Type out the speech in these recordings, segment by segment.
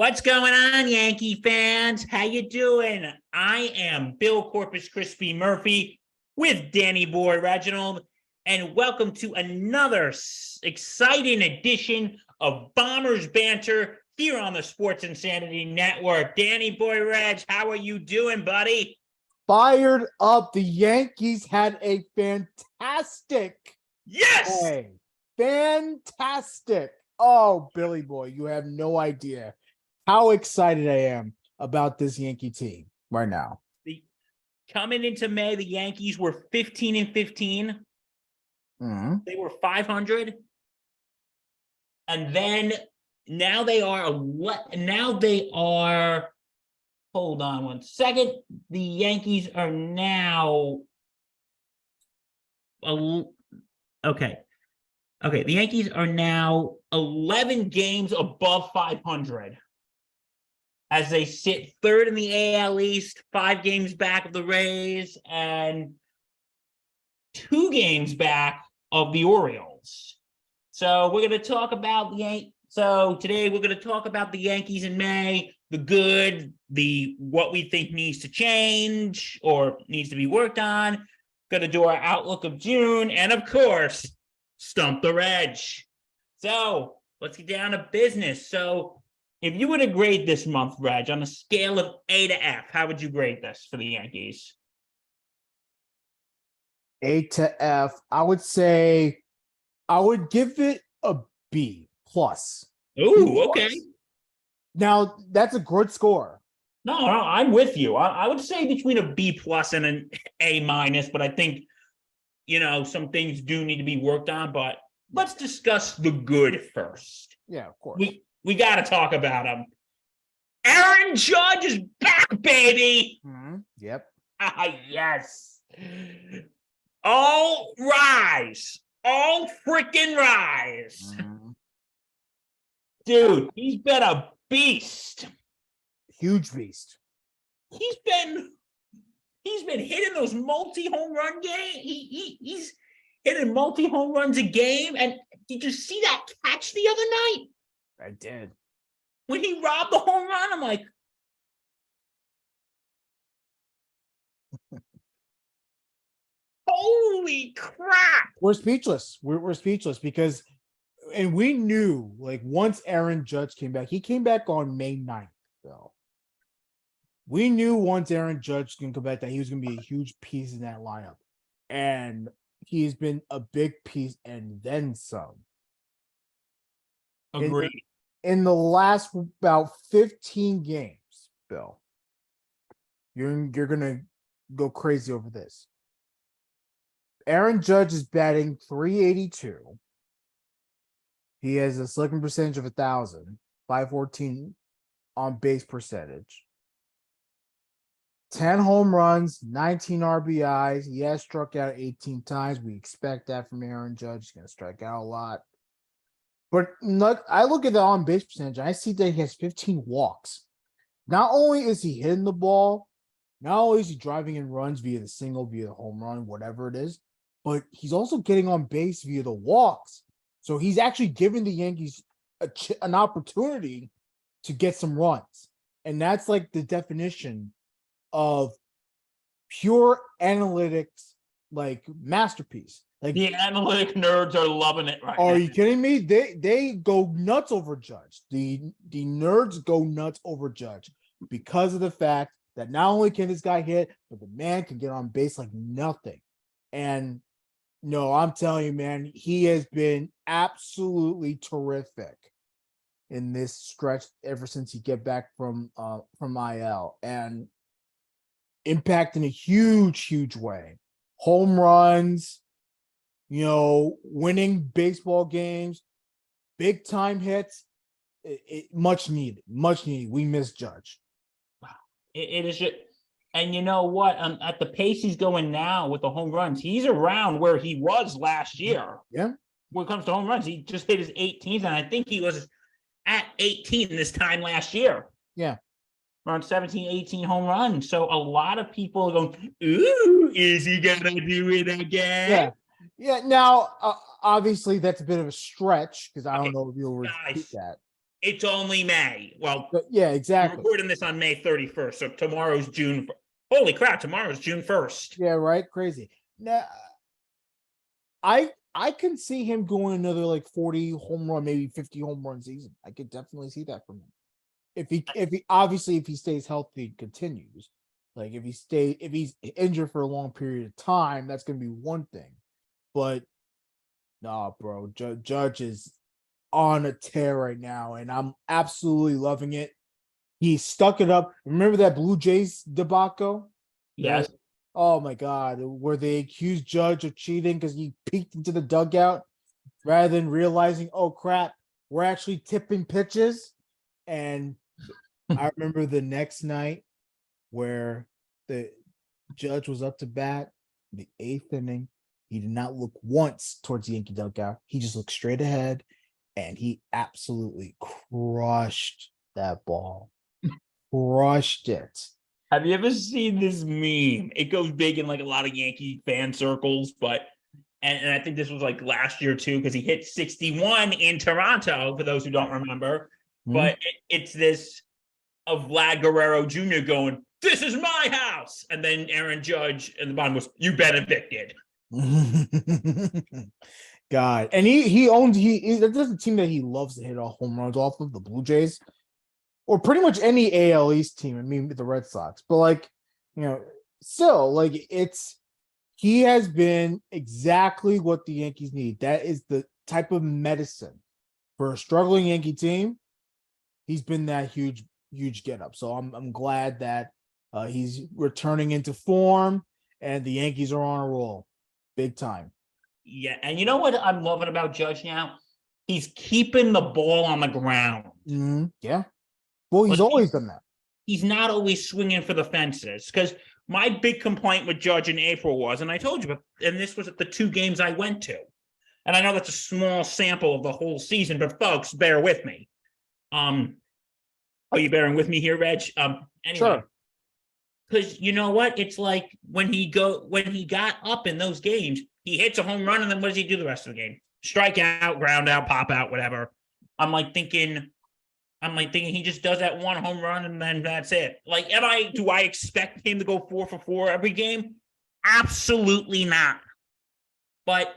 What's going on, Yankee fans? How you doing? I am Bill Corpus Crispy Murphy with Danny Boy Reginald, and welcome to another exciting edition of Bombers Banter here on the Sports Insanity Network. Danny Boy Reg, how are you doing, buddy? Fired up. The Yankees had a fantastic day. Fantastic. Oh, Billy Boy, you have no idea how excited I am about this Yankee team right now. Coming into May, the Yankees were 15-15. Mm-hmm. They were 500. And then now they are hold on one second. The Yankees are now okay. The Yankees are now 11 games above 500 as they sit third in the AL East, 5 games back of the Rays and 2 games back of the Orioles. So we're going to talk about today we're going to talk about the Yankees in May, the good, the what we think needs to change or needs to be worked on. Going to do our outlook of June, and of course, Stump the Reg. So let's get down to business. So if you were to grade this month, Reg, on a scale of A to F, how would you grade this for the Yankees? A to F, I would say I would give it a B plus. Ooh, okay. Now, that's a good score. No, I'm with you. I would say between a B plus and an A minus, but I think, some things do need to be worked on, but let's discuss the good first. Yeah, of course. We got to talk about him. Aaron Judge is back, baby. Mm-hmm. Yep. Yes. All rise. All freaking rise. Mm-hmm. Dude, he's been a beast. Huge beast. He's been hitting those multi-home run games. He's hitting multi-home runs a game. And did you see that catch the other night? I did. When he robbed the home run, I'm like, holy crap. We're speechless. We're speechless because, and we knew, like, once Aaron Judge came back, he came back on May 9th, though. We knew once Aaron Judge can come back that he was going to be a huge piece in that lineup. And he's been a big piece and then some. Agreed. In the last about 15 games, Bill, you're going to go crazy over this. Aaron Judge is batting .382. He has a slugging percentage of 1,000, 514 on base percentage. 10 home runs, 19 RBIs. He has struck out 18 times. We expect that from Aaron Judge. He's going to strike out a lot. But I look at the on-base percentage, and I see that he has 15 walks. Not only is he hitting the ball, not only is he driving in runs via the single, via the home run, whatever it is, but he's also getting on base via the walks. So he's actually giving the Yankees an opportunity to get some runs. And that's like the definition of pure analytics, like masterpiece. Like, the analytic nerds are loving it right now. Are you kidding me? They go nuts over Judge. The nerds go nuts over Judge because of the fact that not only can this guy hit, but the man can get on base like nothing. And no, I'm telling you, man, he has been absolutely terrific in this stretch ever since he get back from IL and impact in a huge way. Home runs, winning baseball games, big time hits. Much needed. We miss Judge. Wow, it is. And you know what? At the pace he's going now with the home runs, he's around where he was last year. Yeah. When it comes to home runs, he just hit his 18th, and I think he was at 18 this time last year. Yeah. Around 17, 18 home runs. So a lot of people are going, ooh, is he going to do it again? Yeah. Yeah. Now, obviously, that's a bit of a stretch because I don't know if you'll repeat that. It's only May. Well, But yeah, we're exactly. recording this on May 31st, so tomorrow's June. Holy crap! Tomorrow's June 1st. Yeah, right. Crazy. Now, I can see him going another like 40 home run, maybe 50 home run season. I could definitely see that from him. If he obviously if he stays healthy and continues. Like if he's injured for a long period of time, that's gonna be one thing. But nah, bro, Judge is on a tear right now, and I'm absolutely loving it. He stuck it up. Remember that Blue Jays debacle? Yes. Oh my god, where they accused Judge of cheating because he peeked into the dugout rather than realizing, oh crap, we're actually tipping pitches. And I remember the next night where the Judge was up to bat, the eighth inning. He did not look once towards the Yankee dugout. He just looked straight ahead, and he absolutely crushed that ball. Crushed it. Have you ever seen this meme? It goes big in like a lot of Yankee fan circles, but and I think this was like last year too, because he hit 61 in Toronto, for those who don't remember. But it's this of Vlad Guerrero Jr. going, "This is my house," and then Aaron Judge and the bottom was, "You bet evicted." God, and he owns that's a team that he loves to hit all home runs off of, the Blue Jays, or pretty much any AL East team. I mean, the Red Sox, but like, still like he has been exactly what the Yankees need. That is the type of medicine for a struggling Yankee team. He's been that huge get up. So I'm glad that he's returning into form, and the Yankees are on a roll, big time. Yeah, and you know what I'm loving about Judge now? He's keeping the ball on the ground. Yeah. Well, he's always done that. He's not always swinging for the fences, because my big complaint with Judge in April was, and I told you, and this was at the 2 games I went to, and I know that's a small sample of the whole season, but folks, bear with me. Are you bearing with me here, Reg? Anyway, Sure. Because you know what? It's like when he got up in those games, he hits a home run, and then what does he do the rest of the game? Strike out, ground out, pop out, whatever. I'm like thinking he just does that one home run and then that's it. Like, do I expect him to go 4 for 4 every game? Absolutely not. But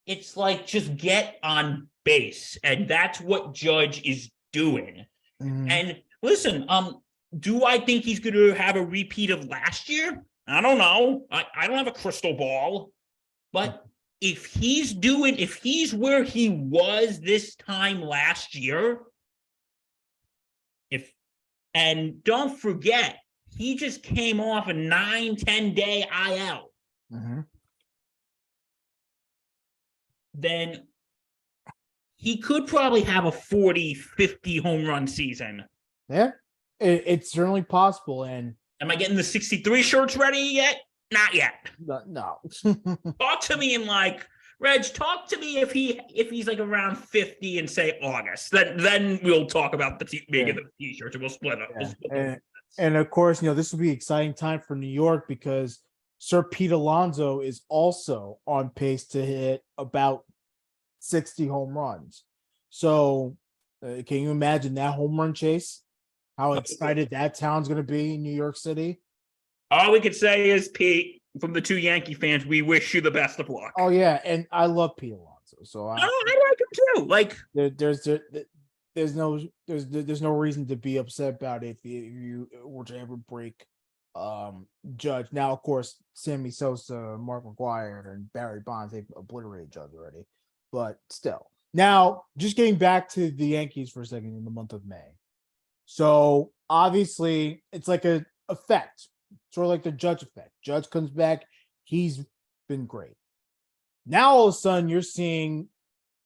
it's like, just get on base, and that's what Judge is doing. And listen, do I think he's going to have a repeat of last year? I don't know. I don't have a crystal ball. But if he's where he was this time last year, and don't forget, he just came off a 9-10 day IL. Then he could probably have a 40-50 home run season. Yeah, it's certainly possible. And am I getting the 63 shirts ready yet? Not yet. No. Talk to me in like, Reg, talk to me if he's like around 50 and say August. Then we'll talk about the making the t-shirts, and we'll split up. And of course, this will be an exciting time for New York, because Sir Pete Alonso is also on pace to hit about 60 home runs. So can you imagine that home run chase? How excited that town's going to be in New York City? All we could say is, Pete, from the 2 Yankee fans, we wish you the best of luck. Oh yeah, and I love Pete Alonso, so I like him too. Like, there's no reason to be upset about it if you were to ever break Judge. Now, of course, Sammy Sosa, Mark McGwire, and Barry Bonds, they've obliterated Judge already, but still. Now, just getting back to the Yankees for a second in the month of May. So obviously, it's like a effect. Sort of like the Judge effect. Judge comes back. He's been great. Now, all of a sudden, you're seeing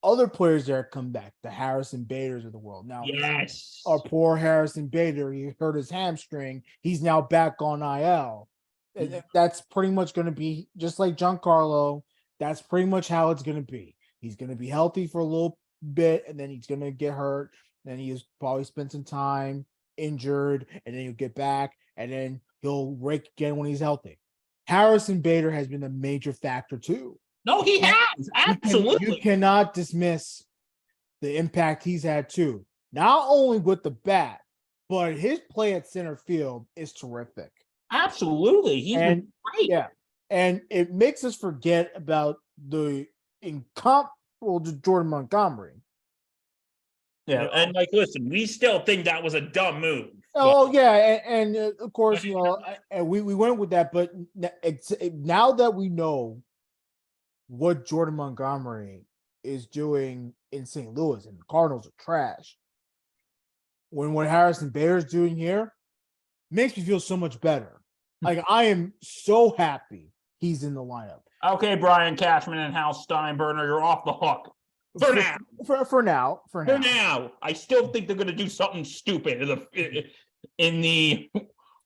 other players that come back. The Harrison Baders of the world. Now, yes, our poor Harrison Bader, he hurt his hamstring. He's now back on IL. That's pretty much going to be just like Giancarlo. That's pretty much how it's going to be. He's going to be healthy for a little bit, and then he's going to get hurt. Then he's probably spend some time injured, and then he'll get back, and then he'll rake again when he's healthy. Harrison Bader has been a major factor too. No, he has. Absolutely. You cannot dismiss the impact he's had too. not only with the bat, but his play at center field is terrific. Absolutely. He's been And great. yeah, and it makes us forget about the incomparable Jordan Montgomery. Yeah. And like, listen, we still think that was a dumb move. Oh yeah, and of course, and we went with that, but now that we know what Jordan Montgomery is doing in St. Louis, and the Cardinals are trash. When what Harrison Bader's doing here makes me feel so much better. Like I am so happy he's in the lineup. Okay, Brian Cashman and Hal Steinbrenner, you're off the hook. For now. For now. I still think they're gonna do something stupid in the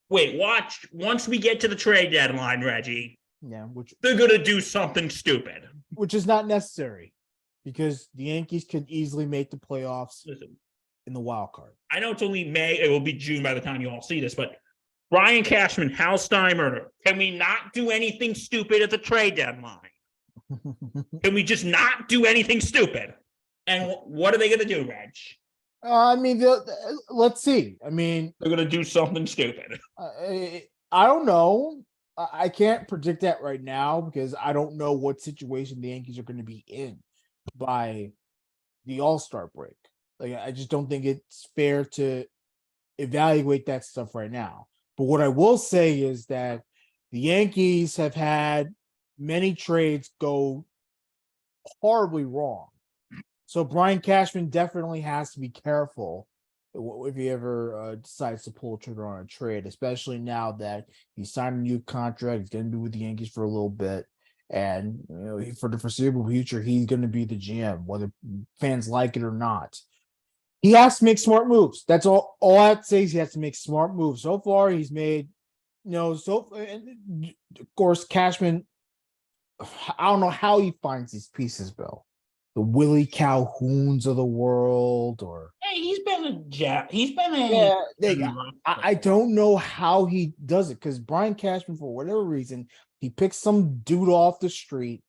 wait, watch once we get to the trade deadline, Reggie. Yeah, they're gonna do something stupid. Which is not necessary because the Yankees could easily make the playoffs in the wild card. I know it's only May, it will be June by the time you all see this, but Brian Cashman, Hal Steinbrenner, can we not do anything stupid at the trade deadline? Can we just not do anything stupid? And what are they going to do, Reg? I mean, let's see. I mean, they're going to do something stupid. I don't know. I can't predict that right now because I don't know what situation the Yankees are going to be in by the All-Star break. Like, I just don't think it's fair to evaluate that stuff right now. But what I will say is that the Yankees have had many trades go horribly wrong. So Brian Cashman definitely has to be careful if he ever decides to pull a trigger on a trade, especially now that he signed a new contract. He's going to be with the Yankees for a little bit. And for the foreseeable future, he's going to be the GM, whether fans like it or not. He has to make smart moves. That's all I have to say is he has to make smart moves. So far, he's made, of course, Cashman, I don't know how he finds these pieces, Bill. The Willie Calhouns of the world, or hey, he's been a I don't know how he does it because Brian Cashman, for whatever reason, he picked some dude off the street,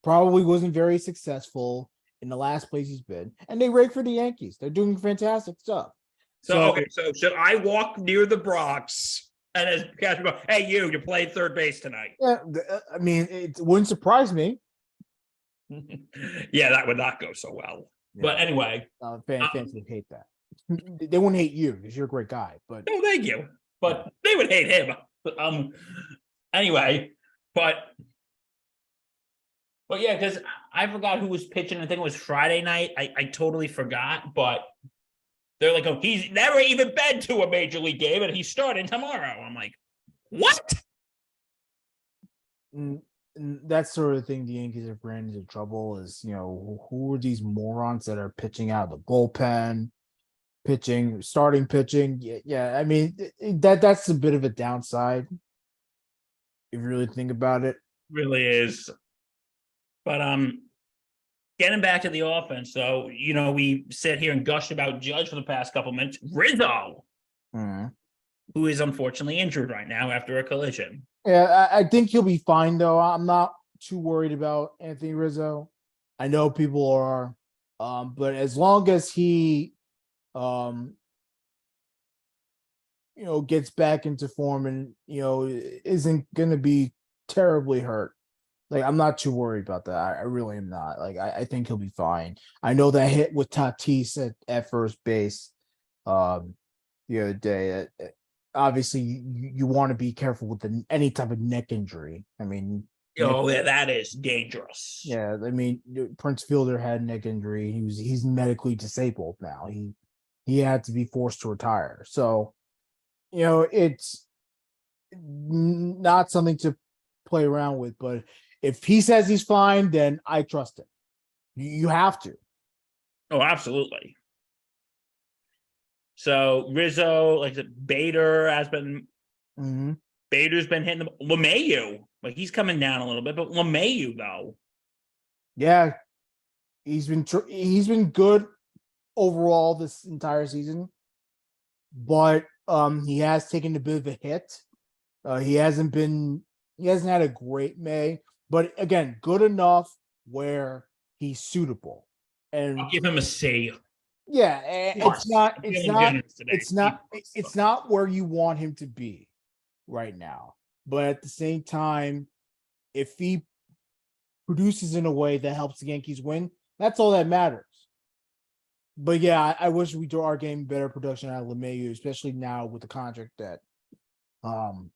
probably wasn't very successful in the last place he's been, and they rake for the Yankees. They're doing fantastic stuff. So should I walk near the Bronx and as Cashman go, hey, you played third base tonight? Yeah, I mean, it wouldn't surprise me. Yeah, that would not go so well. Yeah. But anyway, fans would hate that. They wouldn't hate you because you're a great guy. But no, thank you. But they would hate him. Anyway, but yeah, because I forgot who was pitching. I think it was Friday night. I totally forgot. But they're like, oh, he's never even been to a major league game, and he's starting tomorrow. I'm like, what? And that's sort of the thing the Yankees have ran into trouble is, who are these morons that are pitching out of the bullpen, starting pitching? Yeah. I mean, that's a bit of a downside if you really think about it. Really is. But getting back to the offense, though, we sit here and gush about Judge for the past couple minutes. Rizzo, who is unfortunately injured right now after a collision. Yeah, I think he'll be fine, though. I'm not too worried about Anthony Rizzo. I know people are, but as long as he, gets back into form and, isn't going to be terribly hurt, like, I'm not too worried about that. I really am not. Like, I think he'll be fine. I know that hit with Tatis at first base the other day. Obviously, you want to be careful with any type of neck injury. I mean, that is dangerous. Yeah, I mean, Prince Fielder had a neck injury. He's medically disabled now. He had to be forced to retire. So, it's not something to play around with. But if he says he's fine, then I trust him. You have to. Oh, absolutely. So Rizzo, like I said, Bader has been. Mm-hmm. Bader's been hitting the LeMahieu. Like he's coming down a little bit, but LeMahieu though. Yeah, he's been good overall this entire season, but he has taken a bit of a hit. He hasn't had a great May, but again, good enough where he's suitable. And I'll give him a C. Yeah, Plus, I'm it's feeling not, generous today. it's not where you want him to be right now. But at the same time, if he produces in a way that helps the Yankees win, that's all that matters. But yeah, I wish we are getting better production out of LeMahieu, especially now with the contract that um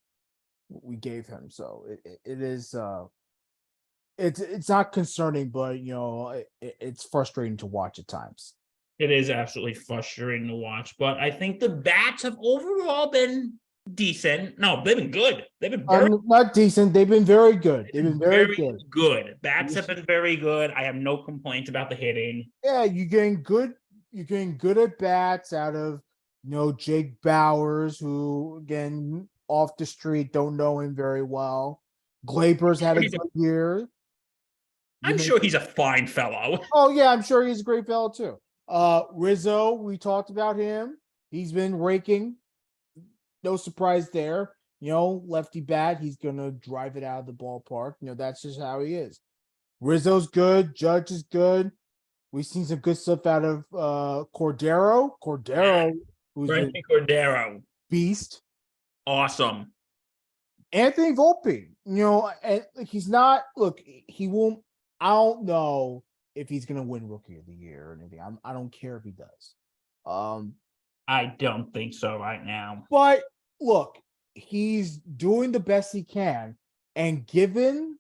we gave him. So it is it's not concerning, but it's frustrating to watch at times. It is absolutely frustrating to watch, but I think the bats have overall been decent. No, they've been good. They've been Not decent. They've been very good. They've been very good. good. Bats have been very good. I have no complaints about the hitting. Yeah, you're getting good. You're getting good at bats out of Jake Bowers, who again off the street don't know him very well. Glaber's had a good year. I'm sure he's a fine fellow. Oh yeah, I'm sure he's a great fellow too. Rizzo, we talked about him. He's been raking. No surprise there. Lefty bat, he's gonna drive it out of the ballpark. That's just how he is. Rizzo's good. Judge is good. We've seen some good stuff out of Cordero. Who's Frankie Cordero, beast. awesome. Anthony Volpe, and he's not. Look, he won't. I don't know if he's gonna win Rookie of the Year or anything. I don't care if he does. I don't think so right now. But look, he's doing the best he can, and given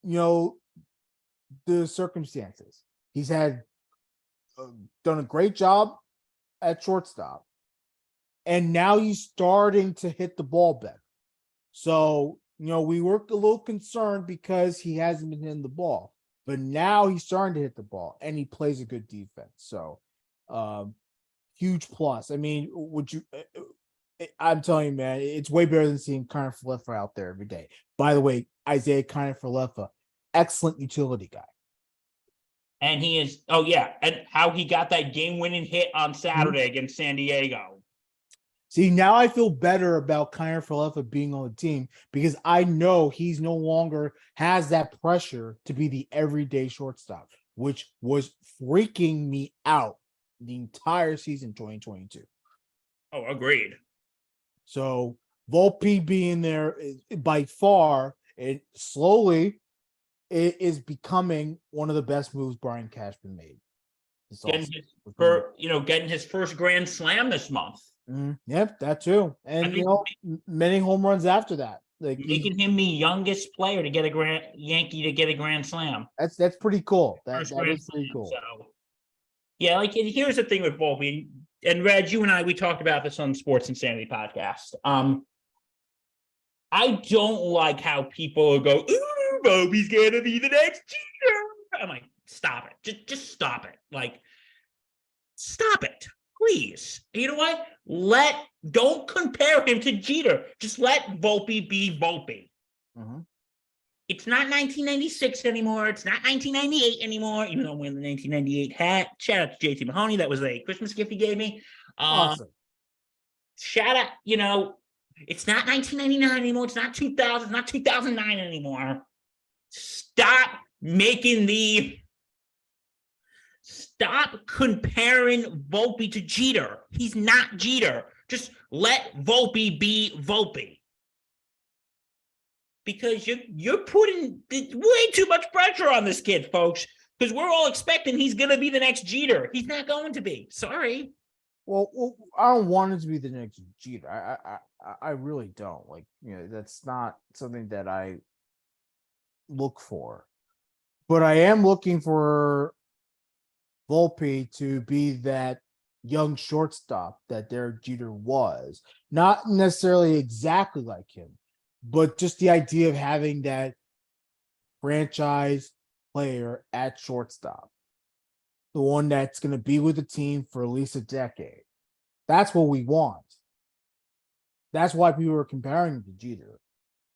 the circumstances, he's had done a great job at shortstop, and now he's starting to hit the ball better. So we were a little concerned because he hasn't been hitting the ball, but now he's starting to hit the ball, and he plays a good defense. So, huge plus. I mean, would you? I'm telling you, man, it's way better than seeing Kiner Falefa out there every day. By the way, Isaiah Kiner Falefa, excellent utility guy. And he is, oh yeah, and how he got that game-winning hit on Saturday against San Diego. See, now I feel better about Kiner Falefa being on the team because I know he's no longer has that pressure to be the everyday shortstop, which was freaking me out the entire season 2022. Oh, agreed. So Volpe being there is, by far, it slowly it is becoming one of the best moves Brian Cashman made. Getting his first grand slam this month. Yep, that too, and many home runs after that. Like making him the youngest player to get a Yankee to get a grand slam. That's pretty cool. That is pretty cool. So, yeah, like here's the thing with Volpe, and Reg, you and I, we talked about this on the Sports Insanity podcast. I don't like how people go, "Ooh, Volpe's gonna be the next Jeter." I'm like, stop it, just stop it, like, stop it, please. You know what? Don't compare him to Jeter. Just let Volpe be Volpe. Mm-hmm. It's not 1996 anymore. It's not 1998 anymore, even though I'm wearing the 1998 hat. Shout out to JT Mahoney. That was a Christmas gift he gave me. Awesome. Shout out, it's not 1999 anymore. It's not 2000. It's not 2009 anymore. Stop comparing Volpe to Jeter. He's not Jeter. Just let Volpe be Volpe. Because you're putting way too much pressure on this kid, folks. Because we're all expecting he's going to be the next Jeter. He's not going to be. Sorry. Well, I don't want him to be the next Jeter. I really don't. Like, that's not something that I look for. But I am looking for Volpe to be that young shortstop that Derek Jeter was. Not necessarily exactly like him, but just the idea of having that franchise player at shortstop. The one that's going to be with the team for at least a decade. That's what we want. That's why people were comparing him to Jeter,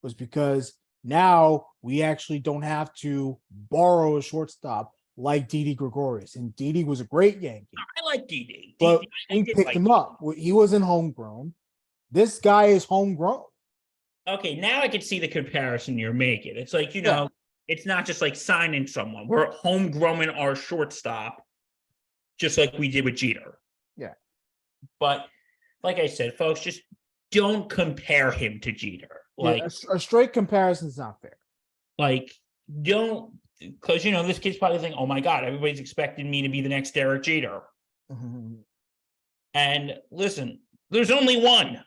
was because now we actually don't have to borrow a shortstop like Didi Gregorius. And Didi was a great Yankee. I like Didi. But we picked him up. He wasn't homegrown. This guy is homegrown. Okay, now I can see the comparison you're making. It's like, it's not just like signing someone. We're homegrown our shortstop. just like we did with Jeter. Yeah. But like I said, folks, just don't compare him to Jeter. Yeah, a straight comparison is not fair. Like, don't, because this kid's probably thinking, "Oh my God, everybody's expecting me to be the next Derek Jeter." Mm-hmm. And listen, there's only one.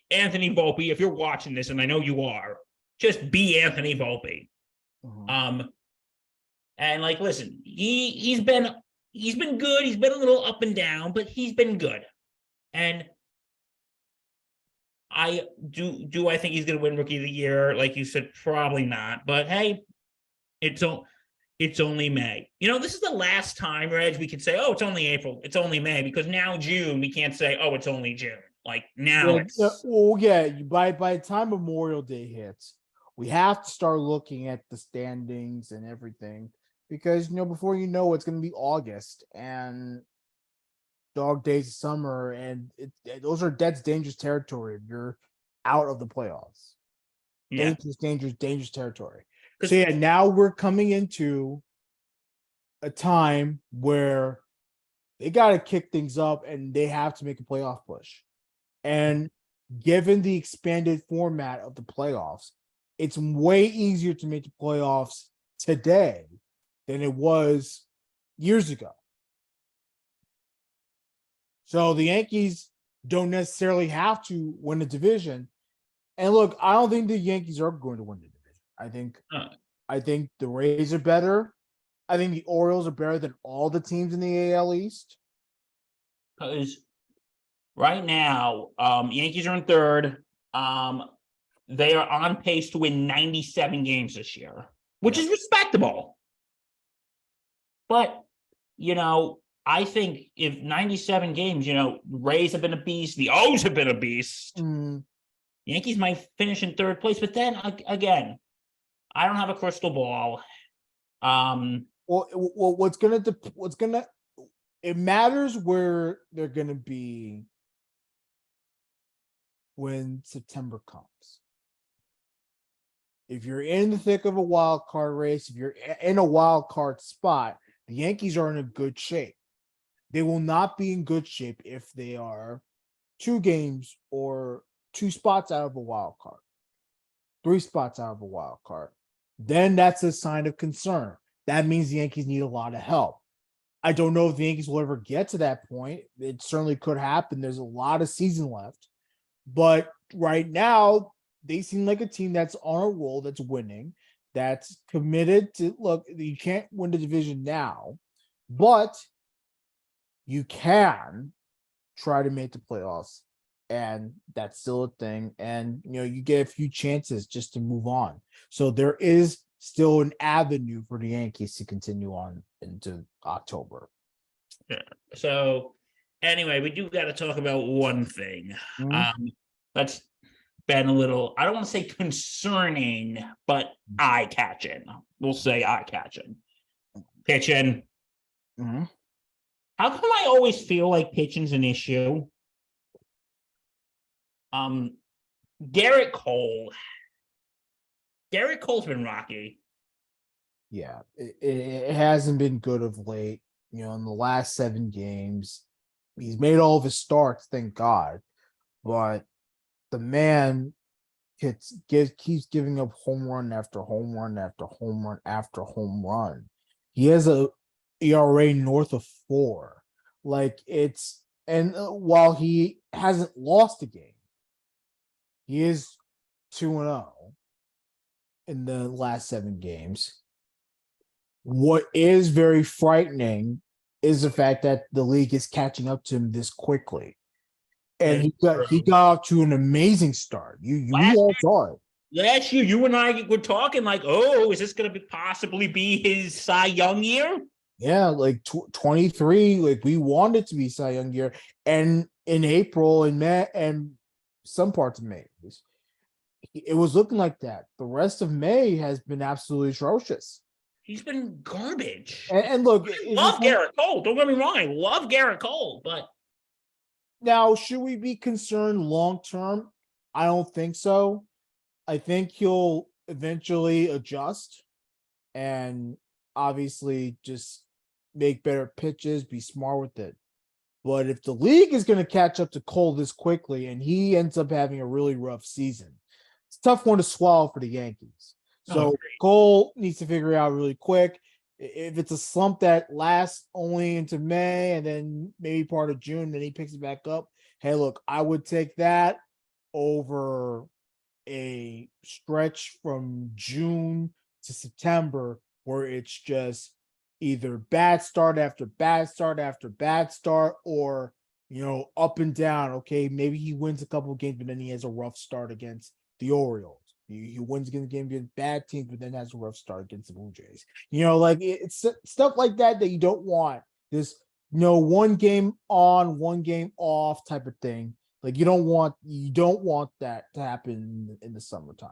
Anthony Volpe, if you're watching this, and I know you are, just be Anthony Volpe. Mm-hmm. And like, listen, he's been good. He's been a little up and down, but he's been good. And I think he's going to win Rookie of the Year, like you said, probably not. But hey, it's only May. This is the last time, Reg, we can say, "Oh, it's only April. It's only May," because now June, we can't say, "Oh, it's only June." Like now, by the time Memorial Day hits, we have to start looking at the standings and everything because before it's going to be August and dog days of summer, and that's dangerous territory if you're out of the playoffs. yeah. Dangerous territory. So yeah, now we're coming into a time where they got to kick things up and they have to make a playoff push. And given the expanded format of the playoffs, it's way easier to make the playoffs today than it was years ago. So the Yankees don't necessarily have to win the division. And look, I don't think the Yankees are going to win the division. I think the Rays are better. I think the Orioles are better than all the teams in the AL East. Because right now, Yankees are in third. They are on pace to win 97 games this year, which is respectable. But, I think if 97 games, Rays have been a beast, the O's have been a beast. Yankees might finish in third place, but then again, I don't have a crystal ball. It matters where they're gonna be when September comes. If you're in the thick of a wild card race, if you're in a wild card spot, the Yankees are in a good shape. They will not be in good shape if they are 2 games or 2 spots out of a wild card, 3 spots out of a wild card. Then that's a sign of concern. That means the Yankees need a lot of help. I don't know if the Yankees will ever get to that point. It certainly could happen. There's a lot of season left. But right now, they seem like a team that's on a roll, that's winning, that's committed to look. You can't win the division now, but you can try to make the playoffs, and that's still a thing. And you get a few chances just to move on. So there is still an avenue for the Yankees to continue on into October. Yeah. So anyway, we do got to talk about one thing. That's been a little, I don't want to say concerning, but eye-catching. We'll say eye-catching. Pitching. How come I always feel like pitching's an issue? Garrett Cole. Garrett Cole's been rocky. Yeah, it hasn't been good of late. In the last 7 games, he's made all of his starts, thank God. But the man keeps giving up home run after home run after home run after home run. He has a ERA north of 4. While he hasn't lost a game, he is 2-0 in the last 7 games. What is very frightening is the fact that the league is catching up to him this quickly. And he got off to an amazing start. You all saw it. Last year, you and I were talking like, "Oh, is this going to possibly be his Cy Young year?" Yeah, like 23. Like we wanted to be Cy Young year, and in April and May and some parts of May, it was looking like that. The rest of May has been absolutely atrocious. He's been garbage. And look, I love Garrett Cole. Don't get me wrong. I love Garrett Cole, but now should we be concerned long term? I don't think so. I think he'll eventually adjust and obviously just make better pitches, be smart with it. But if the league is going to catch up to Cole this quickly and he ends up having a really rough season, it's a tough one to swallow for the Yankees. Oh, So agreed. Cole needs to figure it out really quick. If it's a slump that lasts only into May and then maybe part of June, then he picks it back up. Hey, look, I would take that over a stretch from June to September where it's just either bad start after bad start after bad start, or up and down. Okay, maybe he wins a couple of games, but then he has a rough start against the Orioles. He wins against game against bad teams, but then has a rough start against the Blue Jays. Like it's stuff like that that you don't want. This one game on, one game off type of thing. Like you don't want that to happen in the summertime.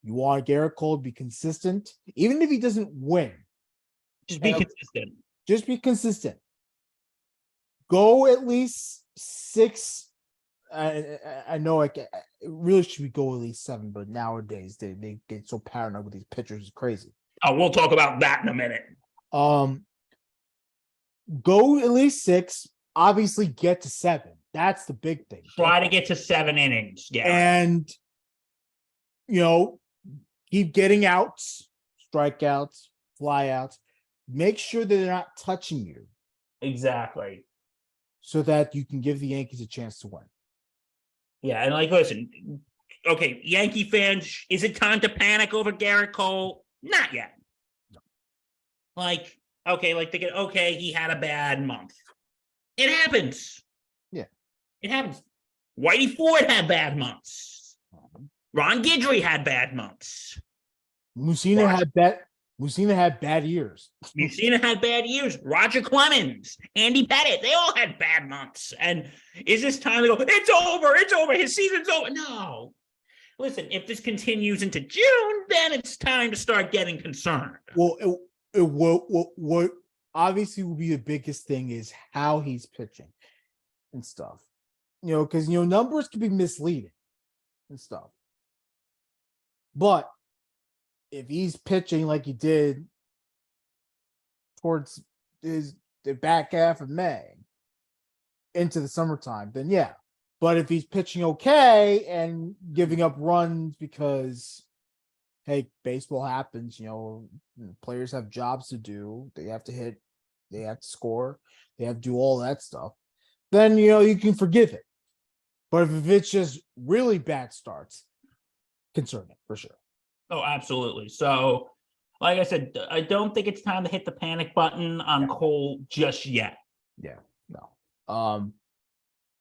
You want Garrett Cole to be consistent, even if he doesn't win. Just be consistent. Just be consistent. Go at least 6. I know it really should be go at least 7, but nowadays they get so paranoid with these pitchers. It's crazy. Oh, we'll talk about that in a minute. Go at least 6. Obviously, get to 7. That's the big thing. Try to get to 7 innings. Yeah. And keep getting outs, strikeouts, flyouts. Make sure that they're not touching you. Exactly. So that you can give the Yankees a chance to win. Yeah, and listen, okay, Yankee fans, is it time to panic over Garrett Cole? Not yet. No. He had a bad month. It happens. Yeah. It happens. Whitey Ford had bad months. Ron Guidry had bad months. Mussina had bad years. Mussina had bad years. Roger Clemens, Andy Pettit, they all had bad months. And is this time to go, it's over, his season's over? No. Listen, if this continues into June, then it's time to start getting concerned. Well, what obviously will be the biggest thing is how he's pitching and stuff. Because, numbers can be misleading and stuff. But if he's pitching like he did towards the back half of May into the summertime, then yeah. But if he's pitching okay and giving up runs because, hey, baseball happens, players have jobs to do. They have to hit, they have to score, they have to do all that stuff. Then, you can forgive it. But if it's just really bad starts, concerning for sure. Oh, absolutely. So, like I said, I don't think it's time to hit the panic button on Cole just yet. Yeah, no.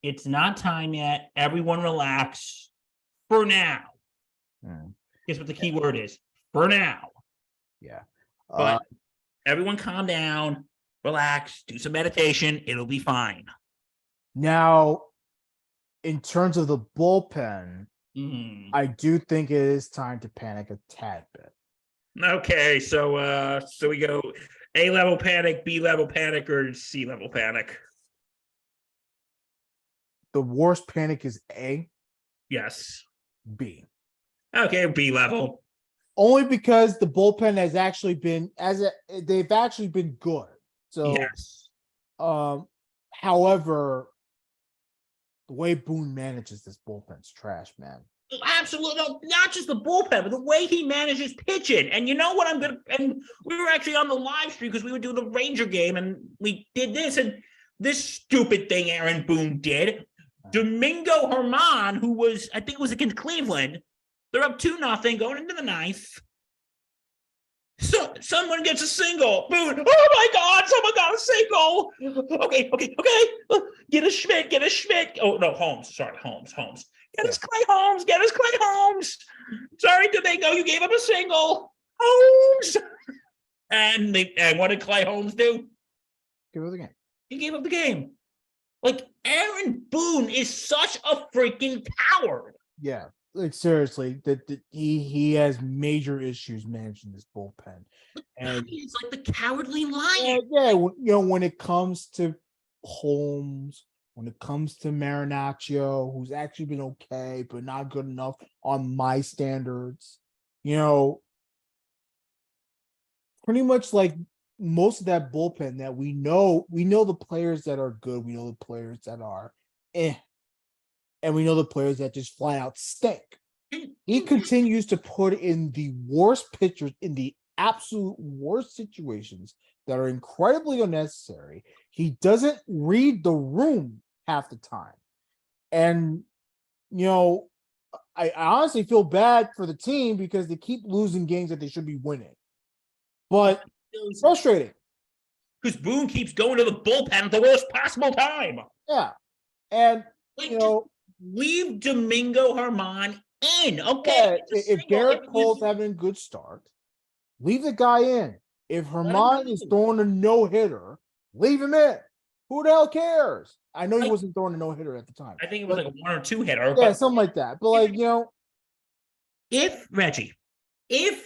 It's not time yet. Everyone relax for now. Guess what the key word is? For now. Yeah. But everyone calm down, relax, do some meditation. It'll be fine. Now, in terms of the bullpen, I do think it is time to panic a tad bit. Okay, so we go A-level panic, B-level panic, or C-level panic? The worst panic is A. Yes. B. Okay, B-level. Only because the bullpen has actually been they've actually been good. So yes. However, the way Boone manages this bullpen's trash, man. Absolutely, no, not just the bullpen, but the way he manages pitching. And you know what and we were actually on the live stream because we would do the Ranger game, and we did this, and this stupid thing Aaron Boone did. Domingo Germán, who I think it was against Cleveland, they're up 2-0 going into the 9th. So someone gets a single. Boone, oh my God, someone got a single. Okay. Get a Schmidt. Oh no, Holmes. Sorry, Holmes. Get us Clay Holmes. Sorry, Domingo, you gave up a single. Holmes. And what did Clay Holmes do? Give up the game. He gave up the game. Like, Aaron Boone is such a freaking coward. Yeah. Like seriously, that he has major issues managing this bullpen, and he's like the cowardly lion. Yeah, when it comes to Holmes, when it comes to Marinaccio, who's actually been okay but not good enough on my standards, pretty much like most of that bullpen that we know the players that are good, we know the players that are and we know the players that just flat out stink. He continues to put in the worst pitchers in the absolute worst situations that are incredibly unnecessary. He doesn't read the room half the time. And, I honestly feel bad for the team because they keep losing games that they should be winning. But it's frustrating. Because Boone keeps going to the bullpen at the worst possible time. Yeah. And, leave Domingo Germán in. Okay. If Garrett Cole's having a good start, leave the guy in. If Germán is throwing a no-hitter, leave him in. Who the hell cares? I know he wasn't throwing a no-hitter at the time. I think it was like a 1 or 2 hitter. Yeah, something like that. But if Reggie, if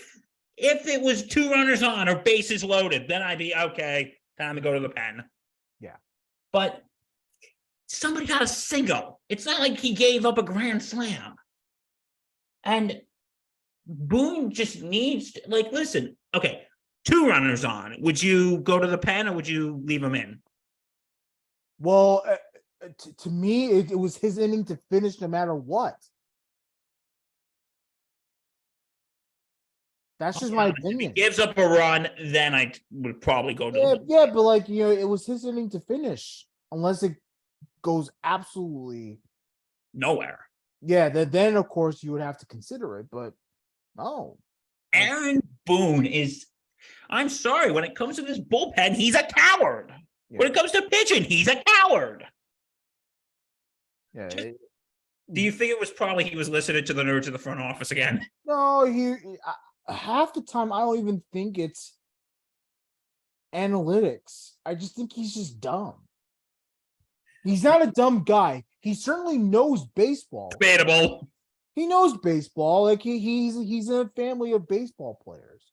it was 2 runners on or bases loaded, then I'd be okay. Time to go to the pen. Yeah. But somebody got a single. It's not like he gave up a grand slam. And Boone just needs to, listen, okay, 2 runners on. Would you go to the pen or would you leave him in? Well, to me, it was his inning to finish no matter what. That's just my opinion. If he gives up a run, then I would probably go to yeah, but it was his inning to finish unless it goes absolutely nowhere. Yeah, then of course you would have to consider it, but no. Aaron Boone is, I'm sorry, when it comes to this bullpen, he's a coward. Yeah. When it comes to pitching, he's a coward. Yeah. Do you think it was probably he was listening to the nerds of the front office again? No, half the time I don't even think it's analytics. I just think he's just dumb. He's not a dumb guy. He certainly knows baseball. Debatable. He knows baseball. He's in a family of baseball players.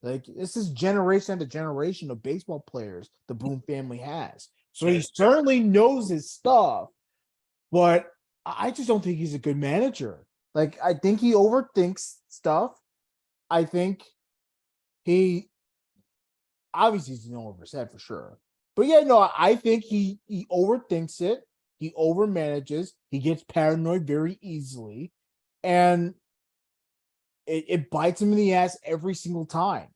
This is generation after generation of baseball players the Boone family has. So he certainly knows his stuff, but I just don't think he's a good manager. I think he overthinks stuff. I think he obviously he's an overset for sure. But yeah, no, I think he overthinks it. He overmanages. He gets paranoid very easily. And it bites him in the ass every single time,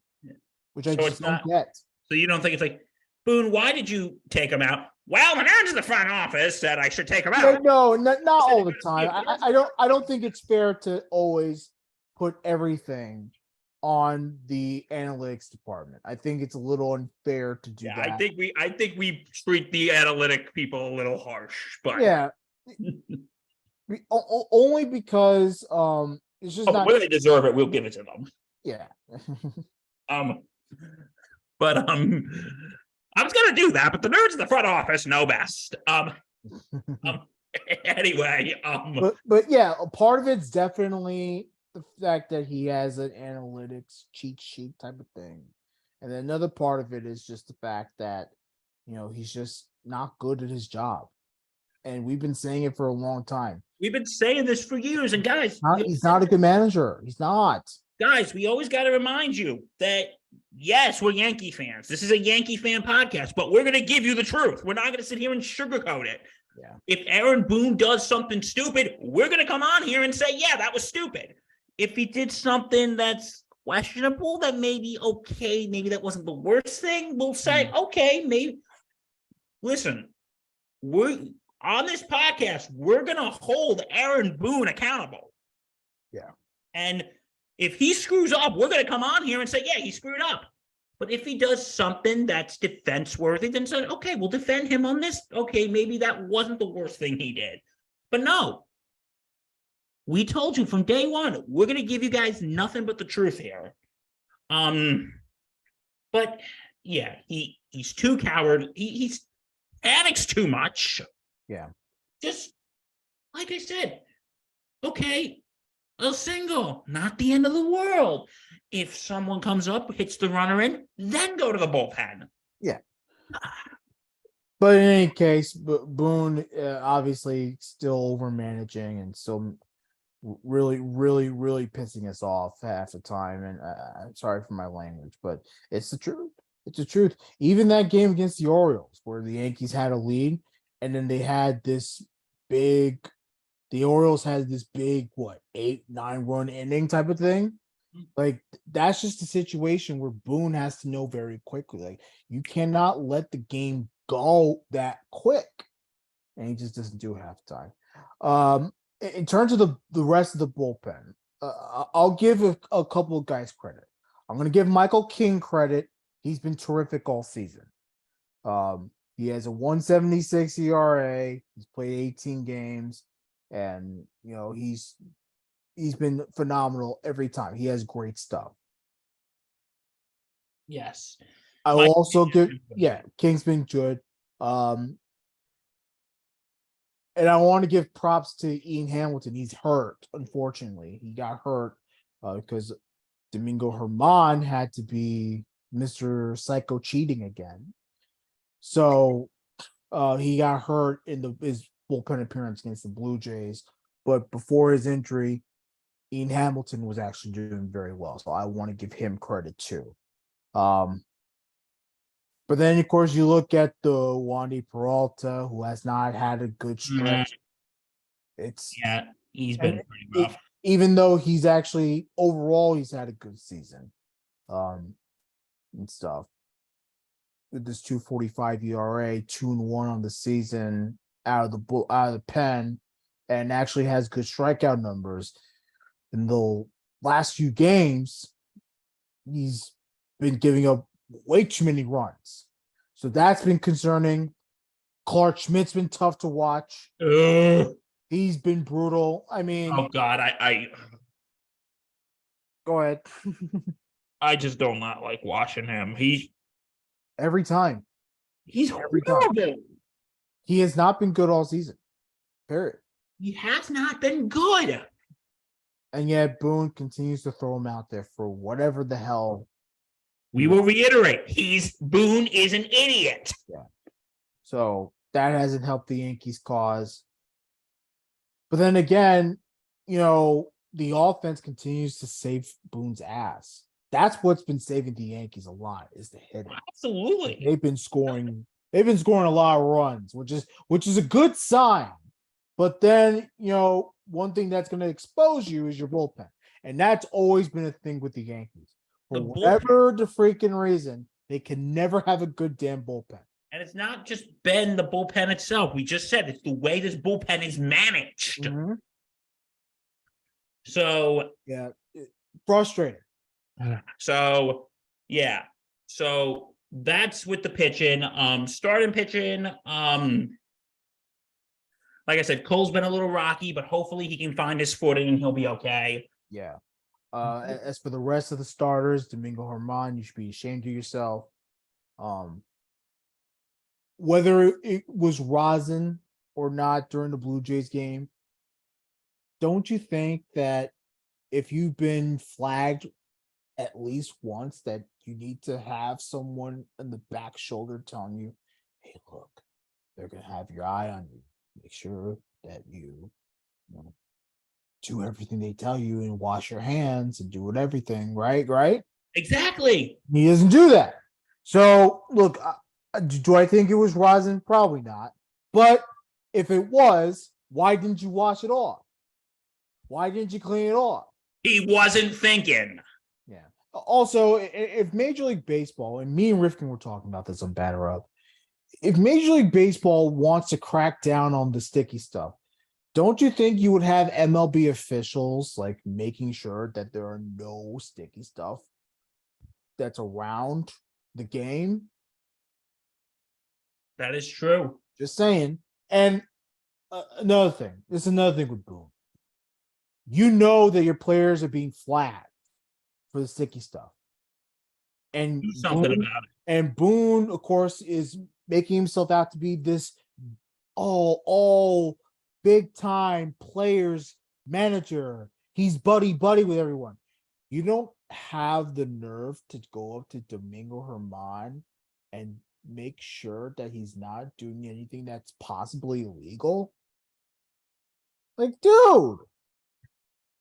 which I just don't get. So you don't think it's Boone, why did you take him out? Well, the nerds in the front office said I should take him out. No, not all the time. I don't think it's fair to always put everything on the analytics department. I think it's a little unfair to do that. I think we treat the analytic people a little harsh, but yeah. Only because it's just not when they deserve it, we'll give it to them. Yeah. But I was gonna do that, but the nerds in the front office know best. Anyway, but yeah, a part of it's definitely the fact that he has an analytics cheat sheet type of thing, and then another part of it is just the fact that he's just not good at his job, and we've been saying it for a long time. We've been saying this for years, and guys, he's not a good manager. He's not. Guys, we always got to remind you that yes, we're Yankee fans. This is a Yankee fan podcast, but we're going to give you the truth. We're not going to sit here and sugarcoat it. Yeah. If Aaron Boone does something stupid, we're going to come on here and say, yeah, that was stupid. If he did something that's questionable, that may be okay. Maybe that wasn't the worst thing. We'll say, okay, maybe. Listen, we're on this podcast, we're going to hold Aaron Boone accountable. Yeah. And if he screws up, we're going to come on here and say, yeah, he screwed up. But if he does something that's defense-worthy, then say, okay, we'll defend him on this. Okay, maybe that wasn't the worst thing he did. But no. We told you from day one, we're going to give you guys nothing but the truth here. But yeah, he's too coward. He's panics too much. Yeah. Just like I said, okay, a single, not the end of the world. If someone comes up, hits the runner in, then go to the bullpen. Yeah. But in any case, Boone obviously still over managing and still really pissing us off half the time. And I'm sorry for my language, but it's the truth. It's the truth. Even that game against the Orioles, where the Yankees had a lead, and then they had this big. The Orioles had this big, what, 8, 9 run inning type of thing. Like that's just a situation where Boone has to know very quickly. Like you cannot let the game go that quick, and he just doesn't do half the time. In terms of the rest of the bullpen, I'll give a couple of guys credit. I'm going to give Michael King credit. He's been terrific all season. He has a 176 ERA. He's played 18 games, and he's been phenomenal every time. He has great stuff. Yes. I will Mike also give, King has been yeah, King's been good. And I want to give props to Ian Hamilton. He's hurt, unfortunately. He got hurt because Domingo Herman had to be Mr. Psycho cheating again. So he got hurt in his bullpen appearance against the Blue Jays. But before his injury, Ian Hamilton was actually doing very well. So I want to give him credit too. But then, of course, you look at the Wandy Peralta, who has not had a good Mm, stretch. It's yeah, he's and been pretty rough. even though he's actually overall he's had a good season, um, and stuff. With this 2.45 ERA, 2-1 on the season out of the pen, and actually has good strikeout numbers. In the last few games, he's been giving up way too many runs. So that's been concerning. Clark Schmidt's been tough to watch. Ugh. He's been brutal. I mean, Oh God, go ahead. I just do not like watching him. Every time. He's Every time. horrible. He has not been good all season. Period. He has not been good. And yet Boone continues to throw him out there for whatever the hell. We will reiterate: Boone is an idiot. Yeah. So that hasn't helped the Yankees' cause. But then again, the offense continues to save Boone's ass. That's what's been saving the Yankees a lot is the hitting. Absolutely. They've been scoring a lot of runs, which is a good sign. But then, one thing that's going to expose you is your bullpen. And that's always been a thing with the Yankees. For The whatever the freaking reason, they can never have a good damn bullpen. And it's not just been the bullpen itself. We just said it's the way this bullpen is managed. Mm-hmm. So yeah, frustrating. So yeah. So that's with the pitching. Starting pitching. Like I said, Cole's been a little rocky, but hopefully he can find his footing and he'll be okay. Yeah. As for the rest of the starters, Domingo Herman, you should be ashamed of yourself. Whether it was rosin or not during the Blue Jays game, don't you think that if you've been flagged at least once, that you need to have someone in the back shoulder telling you, hey, look, they're going to have your eye on you. Make sure that you do everything they tell you and wash your hands and do everything, right? Right? Exactly. He doesn't do that. So, look, do I think it was rosin? Probably not. But if it was, why didn't you wash it off? Why didn't you clean it off? He wasn't thinking. Yeah. Also, if Major League Baseball, and me and Rifkin were talking about this on Batter Up, if Major League Baseball wants to crack down on the sticky stuff, don't you think you would have MLB officials like making sure that there are no sticky stuff that's around the game? That is true. Just saying. And another thing, this is another thing with Boone. You know that your players are being flagged for the sticky stuff. And Do something Boone, about it. and Boone, of course, is making himself out to be this all big time players manager. He's buddy with everyone. You don't have the nerve to go up to Domingo Herman and make sure that he's not doing anything that's possibly illegal. Like, dude,